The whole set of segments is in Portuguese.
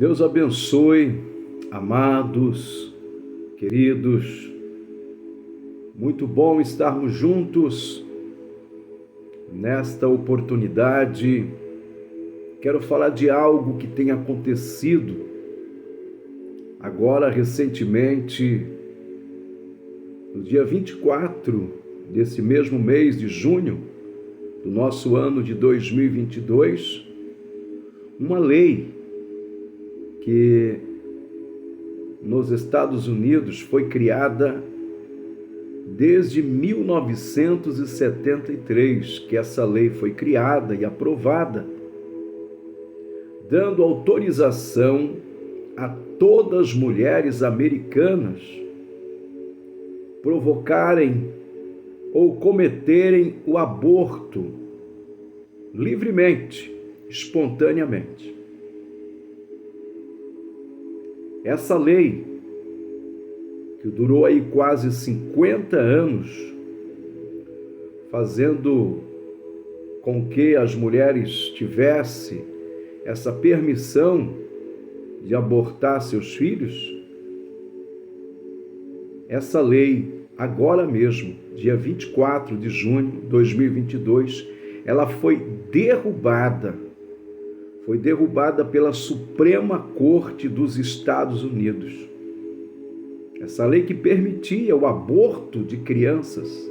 Deus abençoe, amados, queridos. Muito bom estarmos juntos nesta oportunidade. Quero falar de algo que tem acontecido agora recentemente, no dia 24 desse mesmo mês de junho do nosso ano de 2022, uma lei que nos Estados Unidos foi criada desde 1973, que essa lei foi criada e aprovada, dando autorização a todas as mulheres americanas provocarem ou cometerem o aborto livremente, espontaneamente. Essa lei, que durou aí quase 50 anos, fazendo com que as mulheres tivessem essa permissão de abortar seus filhos, essa lei, agora mesmo, dia 24 de junho de 2022, ela foi derrubada pela Suprema Corte dos Estados Unidos. Essa lei que permitia o aborto de crianças,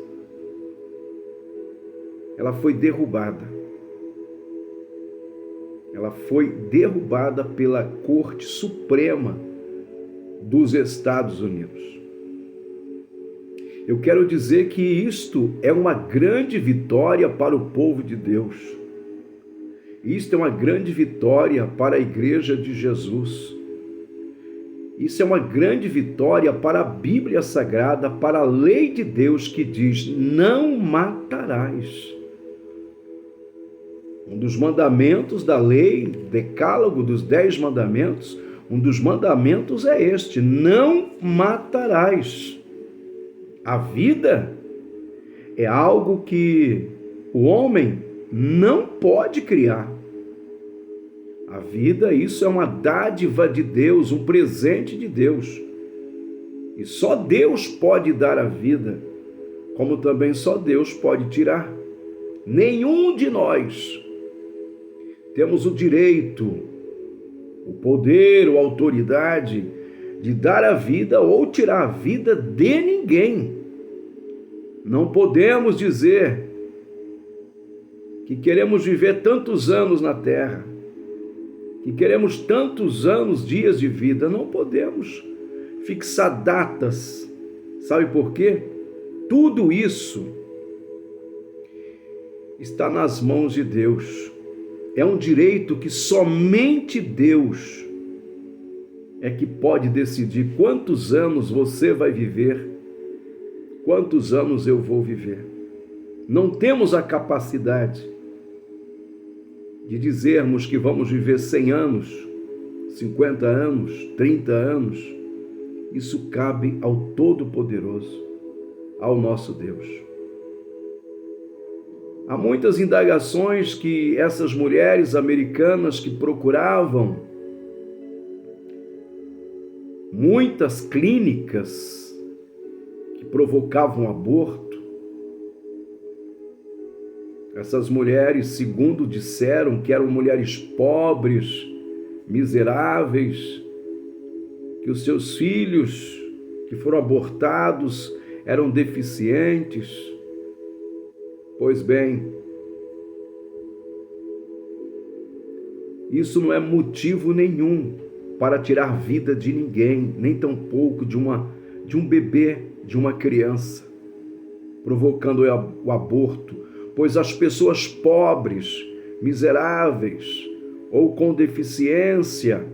ela foi derrubada. Ela foi derrubada pela Corte Suprema dos Estados Unidos. Eu quero dizer que isto é uma grande vitória para o povo de Deus. Isto é uma grande vitória para a Igreja de Jesus. Isso é uma grande vitória para a Bíblia Sagrada, para a lei de Deus que diz: não matarás. Um dos mandamentos da lei, decálogo dos 10 mandamentos, um dos mandamentos é este: não matarás. A vida é algo que o homem não pode criar. A vida, isso é uma dádiva de Deus, um presente de Deus. E só Deus pode dar a vida, como também só Deus pode tirar. Nenhum de nós temos o direito, o poder ou a autoridade de dar a vida ou tirar a vida de ninguém. Não podemos dizer que queremos viver tantos anos na terra, que queremos tantos anos, dias de vida. Não podemos fixar datas. Sabe por quê? Tudo isso está nas mãos de Deus. É um direito que somente Deus é que pode decidir quantos anos você vai viver, quantos anos eu vou viver. Não temos a capacidade de dizermos que vamos viver 100 anos, 50 anos, 30 anos. Isso cabe ao Todo-Poderoso, ao nosso Deus. Há muitas indagações que essas mulheres americanas que procuravam muitas clínicas que provocavam aborto, essas mulheres, segundo disseram, que eram mulheres pobres, miseráveis, que os seus filhos que foram abortados eram deficientes. Pois bem, isso não é motivo nenhum para tirar a vida de ninguém, nem tampouco de um bebê, de uma criança, provocando o aborto, pois as pessoas pobres, miseráveis ou com deficiência,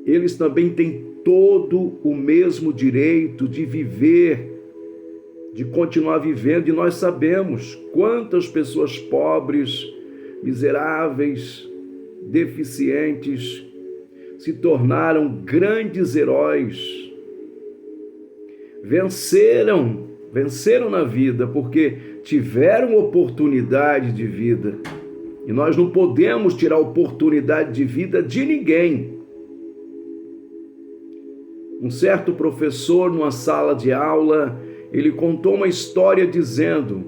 eles também têm todo o mesmo direito de viver, de continuar vivendo, e nós sabemos quantas pessoas pobres, miseráveis, deficientes se tornaram grandes heróis, venceram na vida porque tiveram oportunidade de vida, E nós não podemos tirar a oportunidade de vida de ninguém. Um certo professor, numa sala de aula, ele contou uma história dizendo: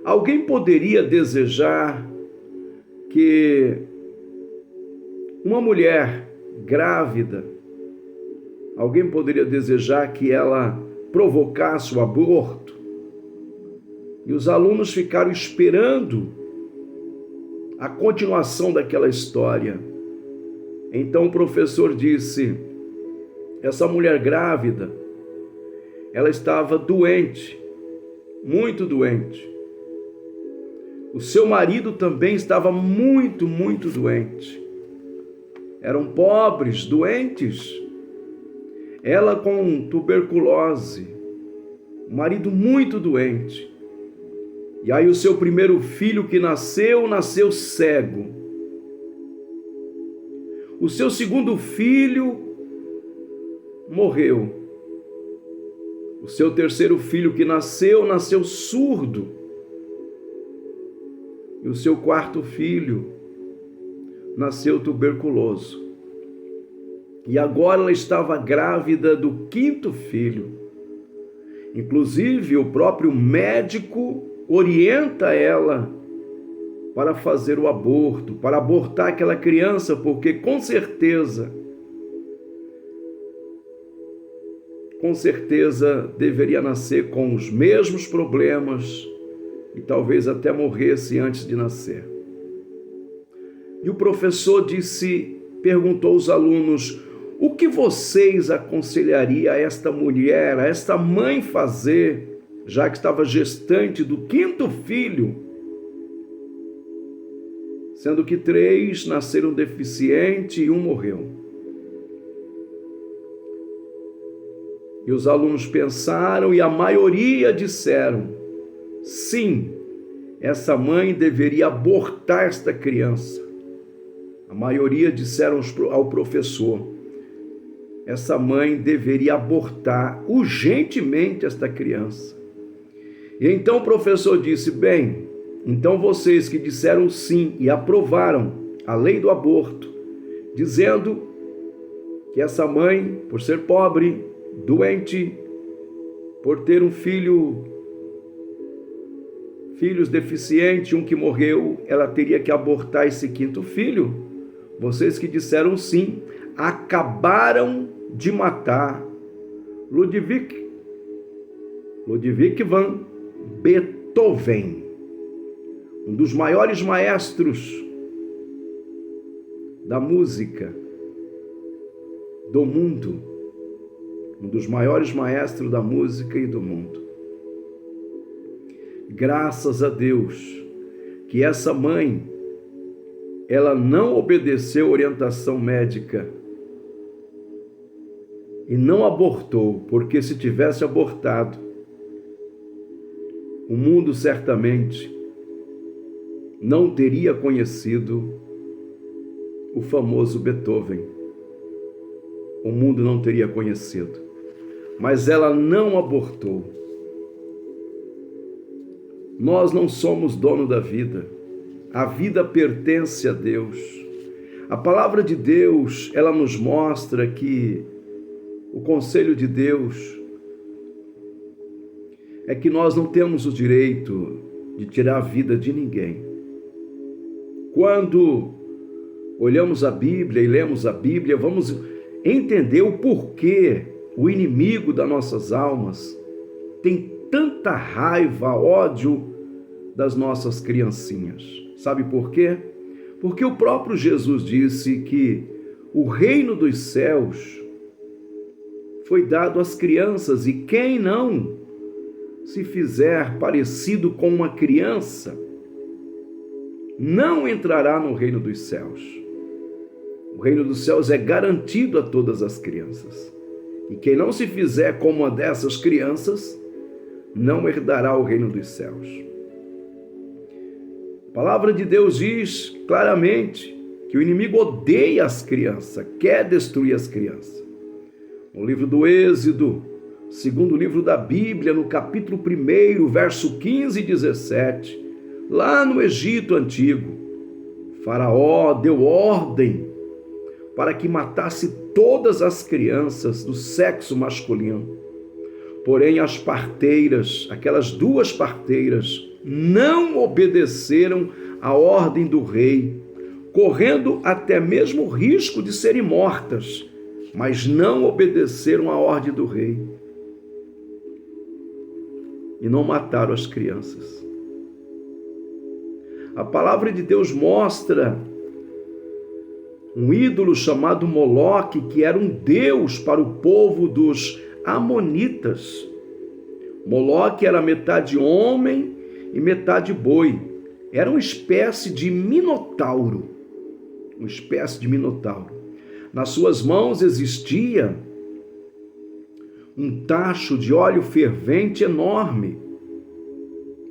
alguém poderia desejar que uma mulher grávida, alguém poderia desejar que ela provocasse o aborto? E os alunos ficaram esperando a continuação daquela história. Então o professor disse: essa mulher grávida, ela estava doente, muito doente. O seu marido também estava muito, muito doente. Eram pobres, doentes. Ela com tuberculose, o marido muito doente. E aí o seu primeiro filho que nasceu cego. O seu segundo filho morreu. O seu terceiro filho que nasceu surdo. E o seu quarto filho nasceu tuberculoso. E agora ela estava grávida do quinto filho. Inclusive, o próprio médico orienta ela para fazer o aborto, para abortar aquela criança, porque com certeza deveria nascer com os mesmos problemas e talvez até morresse antes de nascer. E o professor perguntou aos alunos: o que vocês aconselhariam a esta mulher, a esta mãe fazer, já que estava gestante do quinto filho, sendo que 3 nasceram deficientes e 1 morreu? E os alunos pensaram e a maioria disseram: sim, essa mãe deveria abortar esta criança. A maioria disseram ao professor: essa mãe deveria abortar urgentemente esta criança. E então o professor disse: bem, então vocês que disseram sim e aprovaram a lei do aborto, dizendo que essa mãe, por ser pobre, doente, por ter filhos deficientes, um que morreu, ela teria que abortar esse quinto filho. Vocês que disseram sim, acabaram de matar Ludwig van Beethoven, um dos maiores maestros da música do mundo, um dos maiores maestros da música e do mundo. Graças a Deus que essa mãe, ela não obedeceu a orientação médica e não abortou, porque se tivesse abortado, o mundo certamente não teria conhecido o famoso Beethoven. O mundo não teria conhecido. Mas ela não abortou. Nós não somos dono da vida. A vida pertence a Deus. A palavra de Deus, ela nos mostra que o conselho de Deus é que nós não temos o direito de tirar a vida de ninguém. Quando olhamos a Bíblia e lemos a Bíblia, vamos entender o porquê o inimigo das nossas almas tem tanta raiva, ódio das nossas criancinhas. Sabe por quê? Porque o próprio Jesus disse que o reino dos céus foi dado às crianças, e quem não se fizer parecido com uma criança não entrará no reino dos céus. O reino dos céus é garantido a todas as crianças. E quem não se fizer como uma dessas crianças não herdará o reino dos céus. A palavra de Deus diz claramente que o inimigo odeia as crianças, quer destruir as crianças. No livro do Êxodo, segundo livro da Bíblia, no capítulo 1, verso 15 e 17, lá no Egito Antigo, Faraó deu ordem para que matasse todas as crianças do sexo masculino. Porém, as parteiras, aquelas 2 parteiras, não obedeceram à ordem do rei, correndo até mesmo o risco de serem mortas, mas não obedeceram à ordem do rei e não mataram as crianças. A palavra de Deus mostra um ídolo chamado Moloque, que era um deus para o povo dos amonitas. Moloque era metade homem e metade boi. Era uma espécie de minotauro. Nas suas mãos existia um tacho de óleo fervente enorme,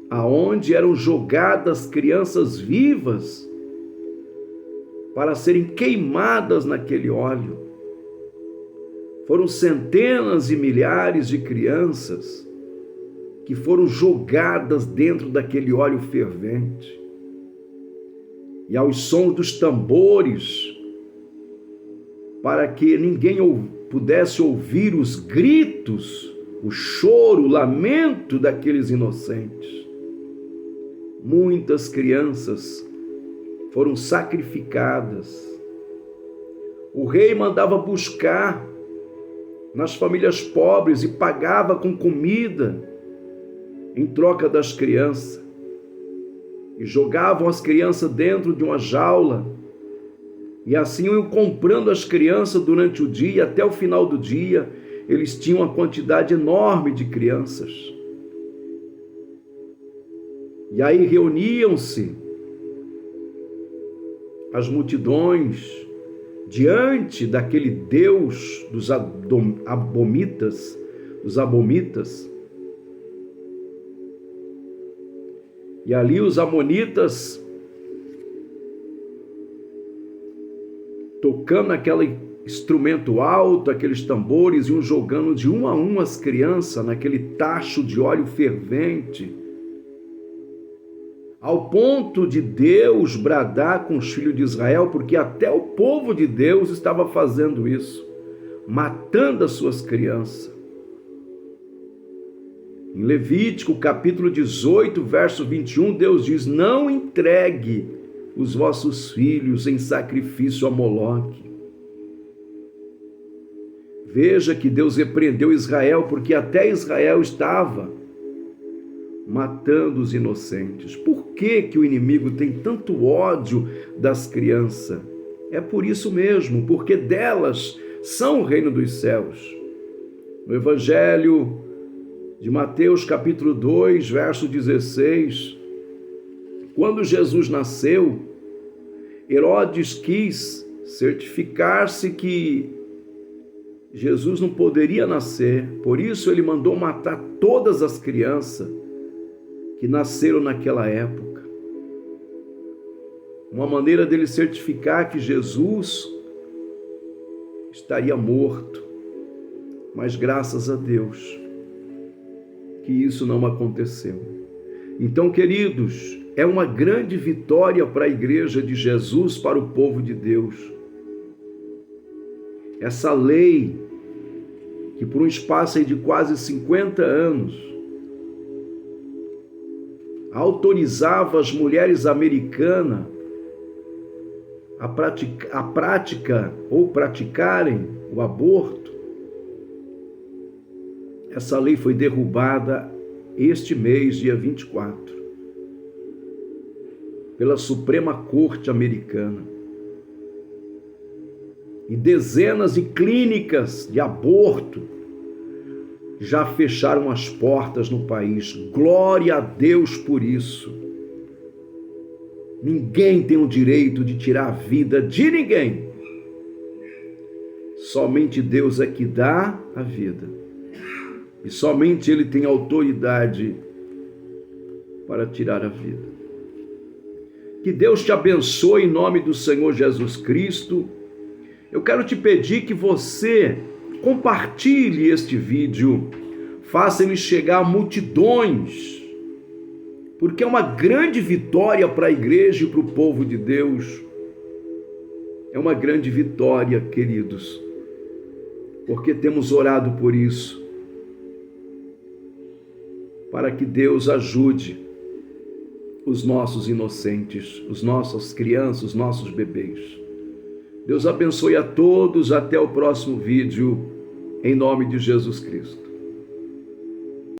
aonde eram jogadas crianças vivas para serem queimadas naquele óleo. Foram centenas e milhares de crianças que foram jogadas dentro daquele óleo fervente. E aos sons dos tambores, para que ninguém pudesse ouvir os gritos, o choro, o lamento daqueles inocentes, muitas crianças foram sacrificadas. O rei mandava buscar nas famílias pobres e pagava com comida em troca das crianças. E jogavam as crianças dentro de uma jaula. E assim iam comprando as crianças durante o dia. Até o final do dia, eles tinham uma quantidade enorme de crianças. E aí reuniam-se as multidões diante daquele Deus dos abomitas, E ali os amonitas, tocando aquele instrumento alto, aqueles tambores, iam jogando de um a um as crianças naquele tacho de óleo fervente, ao ponto de Deus bradar com os filhos de Israel, porque até o povo de Deus estava fazendo isso, matando as suas crianças. Em Levítico, capítulo 18, verso 21, Deus diz: não entregue os vossos filhos em sacrifício a Moloque. Veja que Deus repreendeu Israel, porque até Israel estava matando os inocentes. Por que o inimigo tem tanto ódio das crianças? É por isso mesmo, porque delas são o reino dos céus. No Evangelho de Mateus, capítulo 2, verso 16, quando Jesus nasceu, Herodes quis certificar-se que Jesus não poderia nascer, por isso ele mandou matar todas as crianças que nasceram naquela época. Uma maneira dele certificar que Jesus estaria morto, mas graças a Deus que isso não aconteceu. Então, queridos, é uma grande vitória para a igreja de Jesus, para o povo de Deus. Essa lei, que por um espaço aí de quase 50 anos, autorizava as mulheres americanas a praticarem o aborto. Essa lei foi derrubada este mês, dia 24, pela Suprema Corte Americana. E dezenas de clínicas de aborto já fecharam as portas no país. Glória a Deus por isso. Ninguém tem o direito de tirar a vida de ninguém. Somente Deus é que dá a vida. E somente Ele tem autoridade para tirar a vida. Que Deus te abençoe em nome do Senhor Jesus Cristo. Eu quero te pedir que você compartilhe este vídeo, faça ele chegar a multidões, porque é uma grande vitória para a igreja e para o povo de Deus. É uma grande vitória, queridos, porque temos orado por isso, para que Deus ajude os nossos inocentes, as nossas crianças, os nossos bebês. Deus abençoe a todos, até o próximo vídeo, em nome de Jesus Cristo.